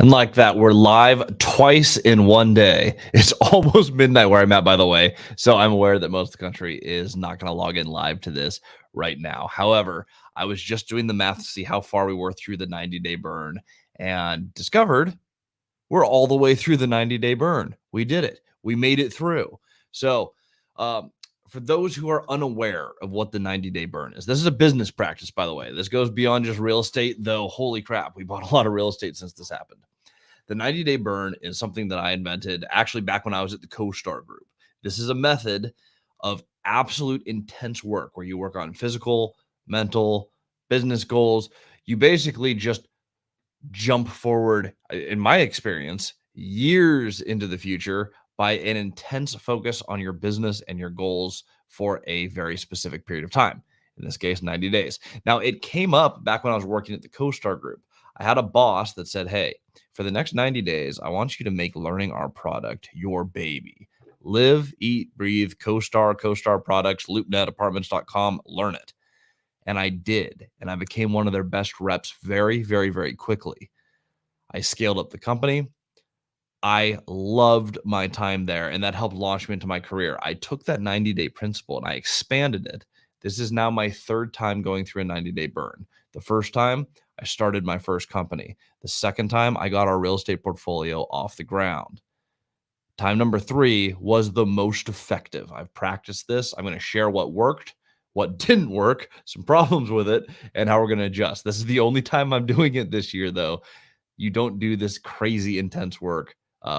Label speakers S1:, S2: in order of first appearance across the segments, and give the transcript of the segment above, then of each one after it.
S1: And like that, we're live twice in one day. It's almost midnight where I'm at, by the way. So I'm aware that most of the country is not going to log in live to this right now. However, I was just doing the math to see how far we were through the 90-day burn and discovered we're all the way through the 90-day burn. We did it. We made it through. So, for those who are unaware of what the 90-day burn is, this is a business practice, by the way. This goes beyond just real estate, though. Holy crap, we bought a lot of real estate since this happened. The 90-day burn is something that I invented actually back when I was at the CoStar Group. This is a method of absolute intense work where you work on physical, mental, business goals. You basically just jump forward, in my experience, years into the future by an intense focus on your business and your goals for a very specific period of time. In this case, 90 days. Now, it came up back when I was working at the CoStar Group. I had a boss that said, hey, for the next 90 days, I want you to make learning our product your baby. Live, eat, breathe, CoStar products, LoopNet, learn it. And I did. And I became one of their best reps very, very, very quickly. I scaled up the company. I loved my time there, and that helped launch me into my career. I took that 90-day principle and I expanded it. This is now my third time going through a 90-day burn. The first time, I started my first company. The second time, I got our real estate portfolio off the ground. Time number 3 was the most effective. I've practiced this. I'm going to share what worked, what didn't work, some problems with it, and how we're going to adjust. This is the only time I'm doing it this year, though. You don't do this crazy intense work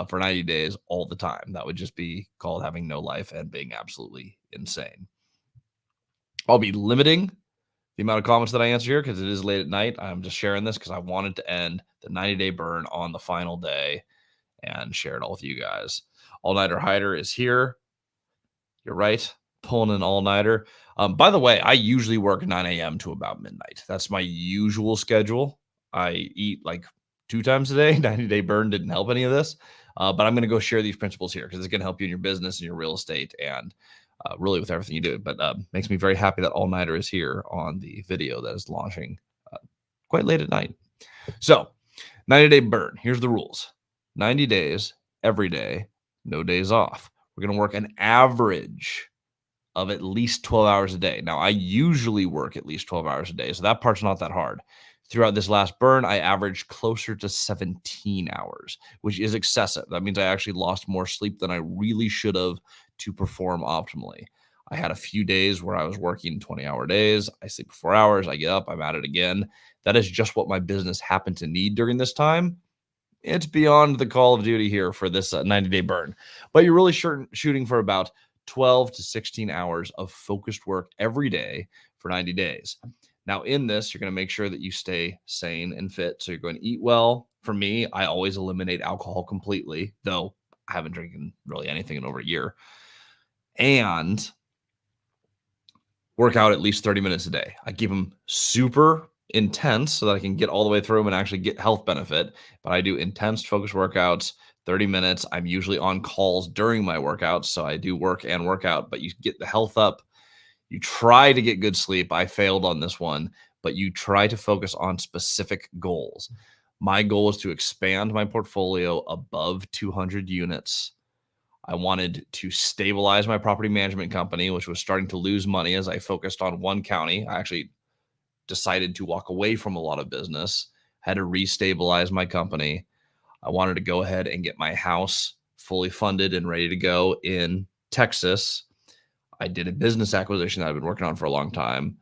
S1: for 90 days all the time. That would just be called having no life and being absolutely insane. I'll be limiting the amount of comments that I answer here because it is late at night. I'm just sharing this because I wanted to end the 90-day burn on the final day and share it all with you guys. All-Nighter Hider is here. You're right. Pulling an all-nighter. By the way, I usually work 9 a.m. to about midnight. That's my usual schedule. I eat like 2 times a day. 90-day burn didn't help any of this. But I'm going to go share these principles here because it's going to help you in your business and your real estate and really with everything you do. But makes me very happy that All-Nighter is here on the video that is launching quite late at night. So 90-day burn. Here's the rules. 90 days, every day, no days off. We're going to work an average of at least 12 hours a day. Now, I usually work at least 12 hours a day, so that part's not that hard. Throughout this last burn, I averaged closer to 17 hours, which is excessive. That means I actually lost more sleep than I really should have to perform optimally. I had a few days where I was working 20-hour days. I sleep 4 hours. I get up. I'm at it again. That is just what my business happened to need during this time. It's beyond the call of duty here for this 90-day burn. But you're really shooting for about 12 to 16 hours of focused work every day for 90 days. Now, in this, you're going to make sure that you stay sane and fit. So you're going to eat well. For me, I always eliminate alcohol completely, though I haven't drinking really anything in over a year. And work out at least 30 minutes a day. I keep them super intense so that I can get all the way through them and actually get health benefit. But I do intense focus workouts, 30 minutes. I'm usually on calls during my workouts. So I do work and workout, but you get the health up. You try to get good sleep. I failed on this one, but you try to focus on specific goals. My goal is to expand my portfolio above 200 units. I wanted to stabilize my property management company, which was starting to lose money as I focused on one county. I actually decided to walk away from a lot of business, had to restabilize my company. I wanted to go ahead and get my house fully funded and ready to go in Texas. I did a business acquisition that I've been working on for a long time,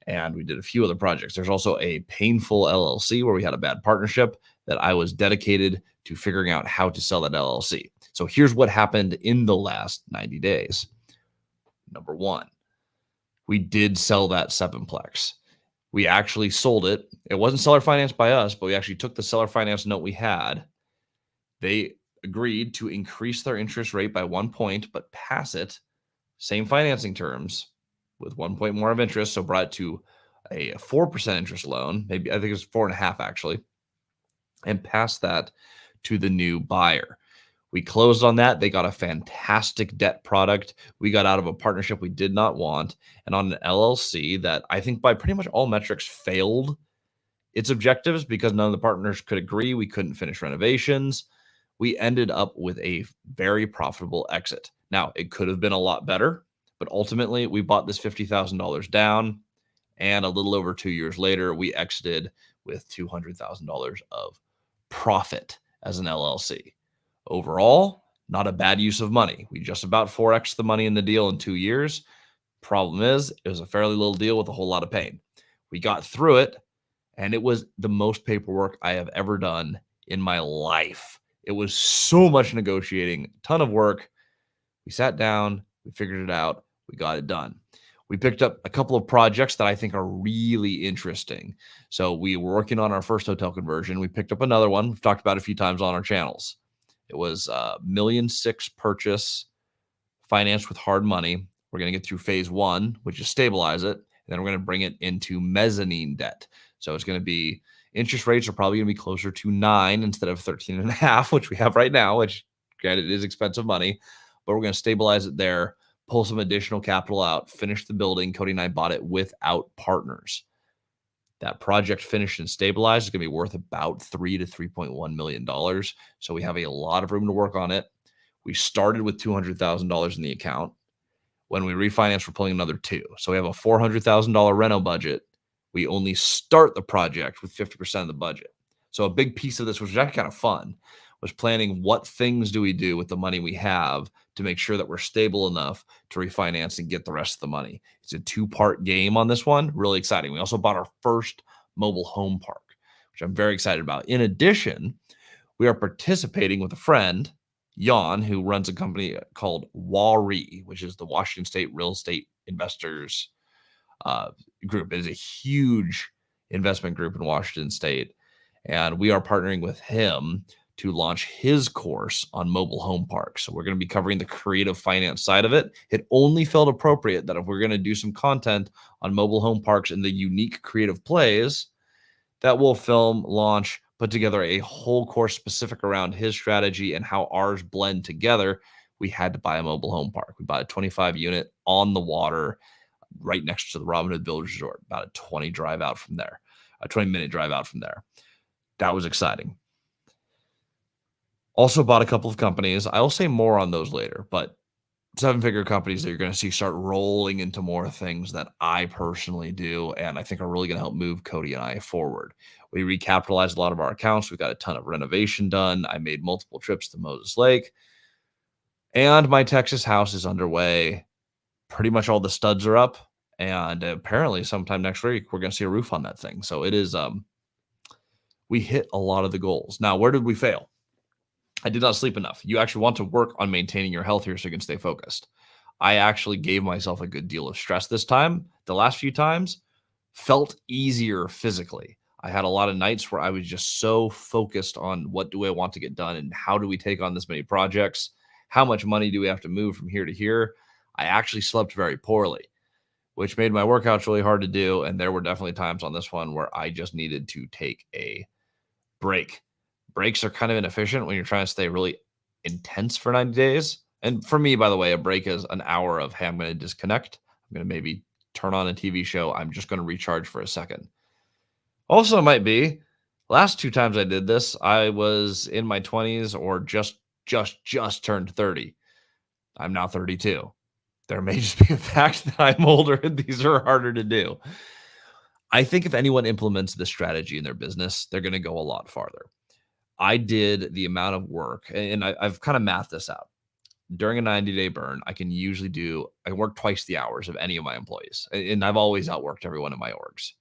S1: and we did a few other projects. There's also a painful LLC where we had a bad partnership that I was dedicated to figuring out how to sell that LLC. So here's what happened in the last 90 days. Number 1, we did sell that 7-plex. We actually sold it. It wasn't seller financed by us, but we actually took the seller finance note we had. They agreed to increase their interest rate by 1 point, but pass it, same financing terms, with 1 point more of interest. So brought it to a 4% interest loan. Maybe I think it was 4.5 actually, and passed that to the new buyer. We closed on that. They got a fantastic debt product. We got out of a partnership we did not want, and on an LLC that I think by pretty much all metrics failed. its objectives because none of the partners could agree. We couldn't finish renovations. We ended up with a very profitable exit. Now, it could have been a lot better, but ultimately we bought this $50,000 down, and a little over 2 years later, we exited with $200,000 of profit as an LLC. Overall, not a bad use of money. We just about 4x the money in the deal in 2 years. Problem is, it was a fairly little deal with a whole lot of pain. We got through it, and it was the most paperwork I have ever done in my life. It was so much negotiating, a ton of work. We sat down, we figured it out, we got it done. We picked up a couple of projects that I think are really interesting. So we were working on our first hotel conversion. We picked up another one. We've talked about it a few times on our channels. It was $1.6 million purchase, financed with hard money. We're going to get through phase one, which is stabilize it. And then we're going to bring it into mezzanine debt. So it's going to be, interest rates are probably going to be closer to 9 instead of 13.5, which we have right now, which granted it is expensive money, but we're going to stabilize it there, pull some additional capital out, finish the building. Cody and I bought it without partners. That project finished and stabilized is going to be worth about $3 to $3.1 million. So we have a lot of room to work on it. We started with $200,000 in the account. When we refinance, we're pulling another $2 million. So we have a $400,000 reno budget. We only start the project with 50% of the budget. So a big piece of this, which was actually kind of fun, was planning what things do we do with the money we have to make sure that we're stable enough to refinance and get the rest of the money. It's a 2-part game on this one. Really exciting. We also bought our first mobile home park, which I'm very excited about. In addition, we are participating with a friend, Jan, who runs a company called WARE, which is the Washington State Real Estate Investors Group. It is a huge investment group in Washington State, and we are partnering with him to launch his course on mobile home parks. So we're going to be covering the creative finance side of it. It only felt appropriate that if we're going to do some content on mobile home parks and the unique creative plays, that we'll film, launch, put together a whole course specific around his strategy and how ours blend together. We had to buy a mobile home park. We bought a 25 unit on the water right next to the Robin Hood Village Resort, about a 20 minute drive out from there. That was exciting. Also bought a couple of companies. I'll say more on those later, but 7-figure companies that you're going to see start rolling into more things that I personally do, and I think are really going to help move Cody and I forward. We recapitalized a lot of our accounts. We got a ton of renovation done. I made multiple trips to Moses Lake, and my Texas house is underway. Pretty much all the studs are up, and apparently sometime next week we're going to see a roof on that thing. So it is, we hit a lot of the goals. Now, where did we fail? I did not sleep enough. You actually want to work on maintaining your health here so you can stay focused. I actually gave myself a good deal of stress this time. The last few times felt easier physically. I had a lot of nights where I was just so focused on what do I want to get done and how do we take on this many projects? How much money do we have to move from here to here? I actually slept very poorly, which made my workouts really hard to do. And there were definitely times on this one where I just needed to take a break. Breaks are kind of inefficient when you're trying to stay really intense for 90 days. And for me, by the way, a break is an hour of, hey, I'm going to disconnect. I'm going to maybe turn on a TV show. I'm just going to recharge for a second. Also might be, last 2 times I did this, I was in my 20s or just turned 30. I'm now 32. There may just be a fact that I'm older and these are harder to do. I think if anyone implements this strategy in their business, they're going to go a lot farther. I did the amount of work, and I've kind of mathed this out. During a 90-day burn, I can work twice the hours of any of my employees. And I've always outworked everyone in my orgs.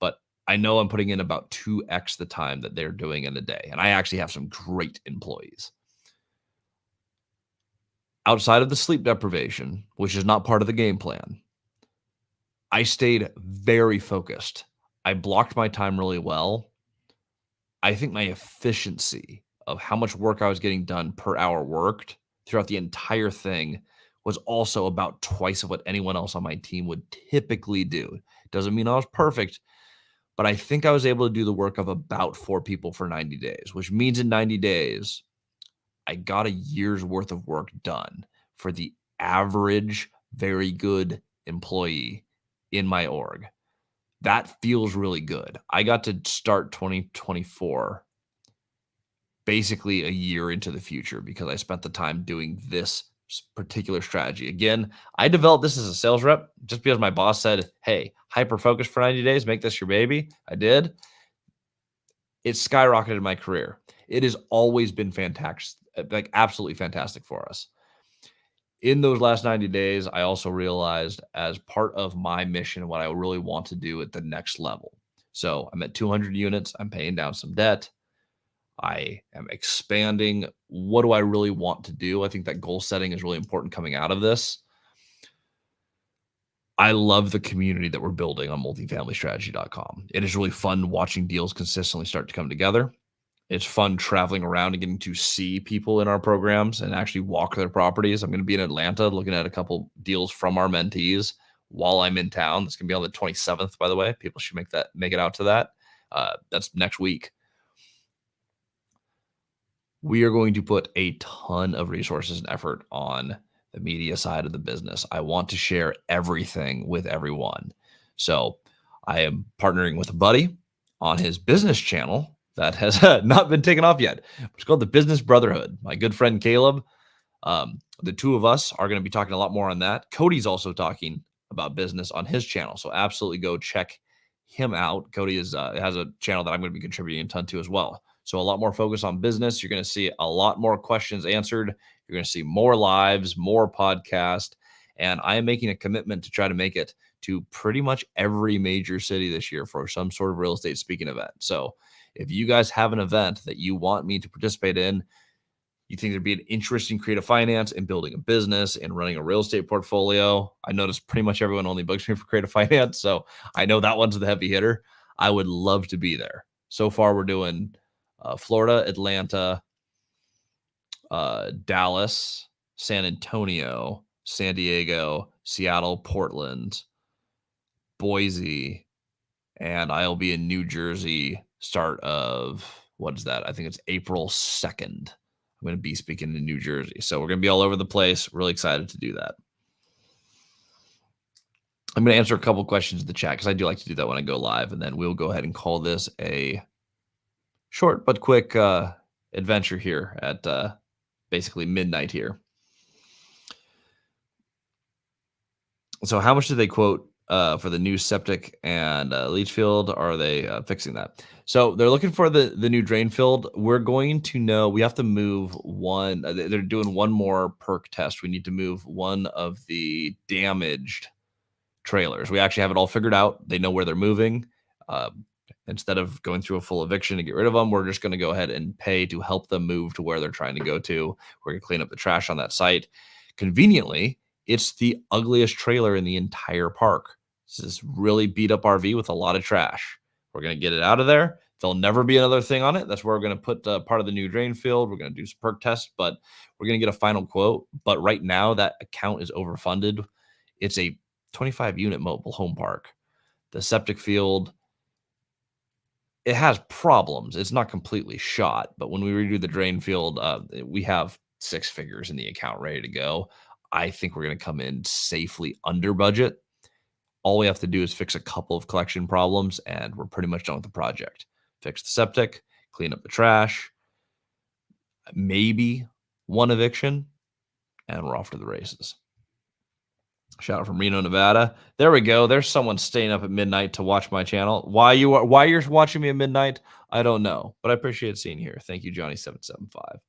S1: But I know I'm putting in about 2x the time that they're doing in a day. And I actually have some great employees. Outside of the sleep deprivation, which is not part of the game plan, I stayed very focused. I blocked my time really well. I think my efficiency of how much work I was getting done per hour worked throughout the entire thing was also about twice of what anyone else on my team would typically do. Doesn't mean I was perfect, but I think I was able to do the work of about 4 people for 90 days, which means in 90 days, I got a year's worth of work done for the average, very good employee in my org. That feels really good. I got to start 2024 basically a year into the future because I spent the time doing this particular strategy. Again, I developed this as a sales rep just because my boss said, hey, hyper focus for 90 days, make this your baby. I did. It skyrocketed my career. It has always been fantastic, like absolutely fantastic for us. In those last 90 days, I also realized as part of my mission, what I really want to do at the next level. So I'm at 200 units. I'm paying down some debt. I am expanding. What do I really want to do? I think that goal setting is really important coming out of this. I love the community that we're building on multifamilystrategy.com. It is really fun watching deals consistently start to come together. It's fun traveling around and getting to see people in our programs and actually walk their properties. I'm going to be in Atlanta looking at a couple deals from our mentees while I'm in town. That's going to be on the 27th, by the way. People should make it out to that. That's next week. We are going to put a ton of resources and effort on the media side of the business. I want to share everything with everyone. So I am partnering with a buddy on his business channel that has not been taken off yet. It's called the Business Brotherhood. My good friend Caleb, the two of us are going to be talking a lot more on that. Cody's also talking about business on his channel, so absolutely go check him out. Cody has a channel that I'm going to be contributing a ton to as well. So a lot more focus on business. You're going to see a lot more questions answered. You're going to see more lives, more podcast, and I am making a commitment to try to make it to pretty much every major city this year for some sort of real estate speaking event. So if you guys have an event that you want me to participate in, you think there'd be an interest in creative finance and building a business and running a real estate portfolio, I notice pretty much everyone only books me for creative finance. So I know that one's the heavy hitter. I would love to be there. So far, we're doing Florida, Atlanta, Dallas, San Antonio, San Diego, Seattle, Portland, Boise, and I'll be in New Jersey start of, what is that? I think it's April 2nd. I'm going to be speaking in New Jersey. So we're going to be all over the place. Really excited to do that. I'm going to answer a couple questions in the chat because I do like to do that when I go live. And then we'll go ahead and call this a short but quick adventure here at basically midnight here. So how much do they quote for the new septic and leach field? Are they fixing that? So they're looking for the new drain field. We're going to know, we have to move one. They're doing one more perk test. We need to move one of the damaged trailers. We actually have it all figured out. They know where they're moving. Instead of going through a full eviction to get rid of them, we're just going to go ahead and pay to help them move to where they're trying to go to. We're going to clean up the trash on that site. Conveniently, it's the ugliest trailer in the entire park. It's this really beat up RV with a lot of trash. We're going to get it out of there. There'll never be another thing on it. That's where we're going to put part of the new drain field. We're going to do some perk tests, but we're going to get a final quote. But right now, that account is overfunded. It's a 25 unit mobile home park. The septic field, it has problems. It's not completely shot, but when we redo the drain field, we have 6 figures in the account ready to go. I think we're going to come in safely under budget. All we have to do is fix a couple of collection problems, and we're pretty much done with the project. Fix the septic, clean up the trash, maybe one eviction, and we're off to the races. Shout out from Reno, Nevada. There we go. There's someone staying up at midnight to watch my channel. Why you're watching me at midnight, I don't know, but I appreciate seeing you here. Thank you, Johnny775.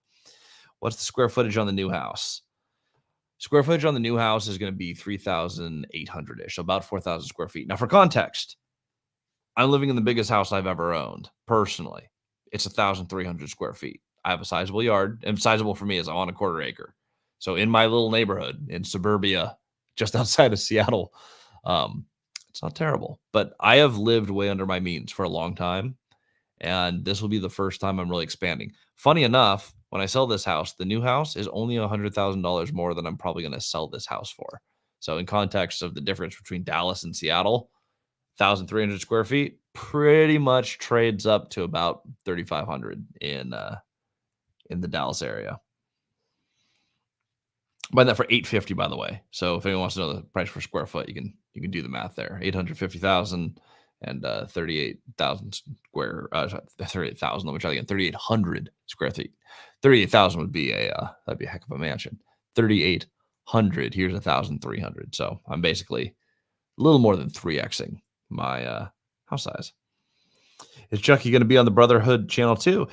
S1: What's the square footage on the new house? Square footage on the new house is going to be 3,800-ish, so about 4,000 square feet. Now, for context, I'm living in the biggest house I've ever owned, personally. It's 1,300 square feet. I have a sizable yard, and sizable for me is I'm on a quarter acre. So in my little neighborhood in suburbia, just outside of Seattle, it's not terrible. But I have lived way under my means for a long time, and this will be the first time I'm really expanding. Funny enough, when I sell this house, the new house is only $100,000 more than I'm probably going to sell this house for. So in context of the difference between Dallas and Seattle, 1,300 square feet pretty much trades up to about 3,500 in the Dallas area. Buy that for $850, by the way. So if anyone wants to know the price per square foot, you can do the math there. $850,000 and 38,000 square, 38,000. Let me try again. 3,800 square feet. 38,000 would be that'd be a heck of a mansion. 3,800. Here's 1,300. So I'm basically a little more than 3xing my house size. Is Chucky going to be on the Brotherhood channel too?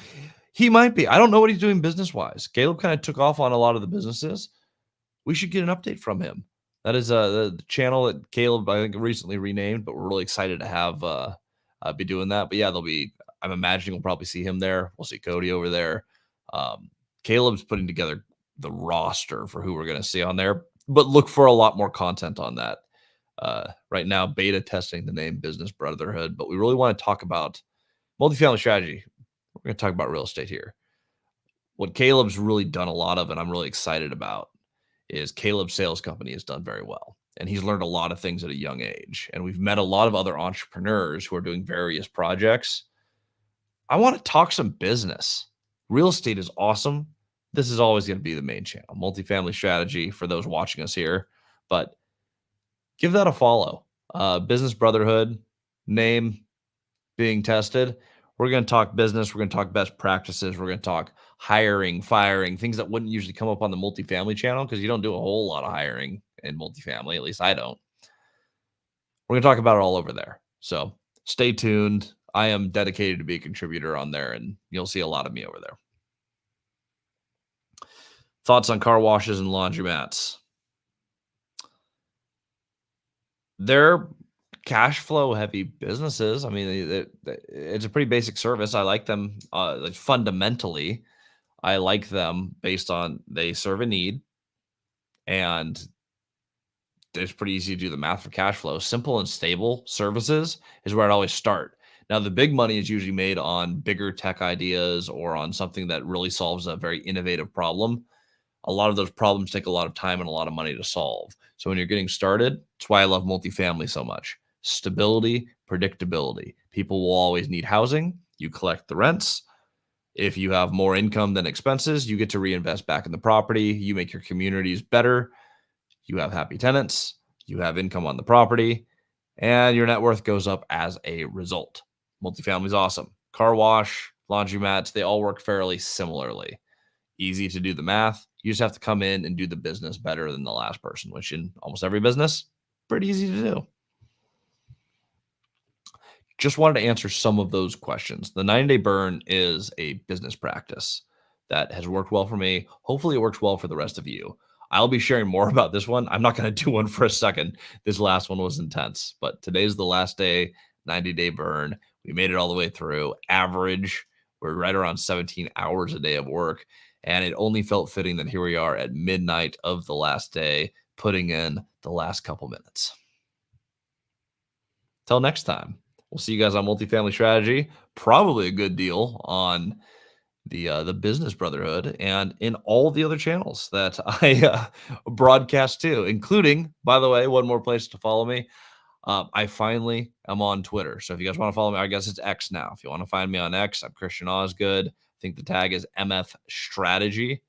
S1: He might be. I don't know what he's doing business wise. Caleb kind of took off on a lot of the businesses. We should get an update from him. That is the channel that Caleb, I think, recently renamed, but we're really excited to have be doing that. But yeah, I'm imagining we'll probably see him there. We'll see Cody over there. Caleb's putting together the roster for who we're going to see on there, but look for a lot more content on that. Right now, beta testing the name Business Brotherhood, but we really want to talk about multifamily strategy. We're going to talk about real estate here. What Caleb's really done a lot of, and I'm really excited about, is Caleb's sales company has done very well. And he's learned a lot of things at a young age. And we've met a lot of other entrepreneurs who are doing various projects. I want to talk some business. Real estate is awesome. This is always going to be the main channel, multifamily strategy for those watching us here. But give that a follow. Business Brotherhood, name being tested. We're going to talk business. We're going to talk best practices. We're going to talk hiring, firing, things that wouldn't usually come up on the multifamily channel because you don't do a whole lot of hiring in multifamily. At least I don't. We're going to talk about it all over there. So stay tuned. I am dedicated to be a contributor on there, and you'll see a lot of me over there. Thoughts on car washes and laundromats? They're cash flow heavy businesses. I mean, it's a pretty basic service. I like them like fundamentally. I like them based on they serve a need, and it's pretty easy to do the math for cash flow. Simple and stable services is where I'd always start. Now, the big money is usually made on bigger tech ideas or on something that really solves a very innovative problem. A lot of those problems take a lot of time and a lot of money to solve. So when you're getting started, that's why I love multifamily so much. Stability, predictability. People will always need housing. You collect the rents. If you have more income than expenses, you get to reinvest back in the property. You make your communities better. You have happy tenants. You have income on the property, and your net worth goes up as a result. Multifamily is awesome. Car wash, laundromats, they all work fairly similarly. Easy to do the math. You just have to come in and do the business better than the last person, which in almost every business, pretty easy to do. Just wanted to answer some of those questions. The 90-day burn is a business practice that has worked well for me. Hopefully it works well for the rest of you. I'll be sharing more about this one. I'm not going to do one for a second. This last one was intense, but today's the last day, 90-day burn. We made it all the way through. Average, we're right around 17 hours a day of work. And it only felt fitting that here we are at midnight of the last day, putting in the last couple minutes. Till next time, we'll see you guys on Multifamily Strategy. Probably a good deal on the Business Brotherhood and in all the other channels that I broadcast to, including, by the way, one more place to follow me. I finally am on Twitter. So if you guys want to follow me, I guess it's X now. If you want to find me on X, I'm Christian Osgood. I think the tag is MF Strategy.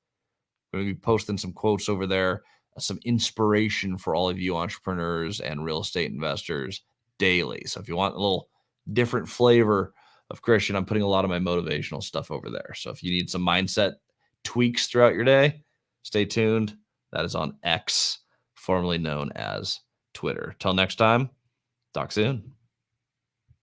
S1: We're going to be posting some quotes over there, some inspiration for all of you entrepreneurs and real estate investors daily. So if you want a little different flavor of Christian, I'm putting a lot of my motivational stuff over there. So if you need some mindset tweaks throughout your day, stay tuned. That is on X, formerly known as Twitter. Till next time, talk soon.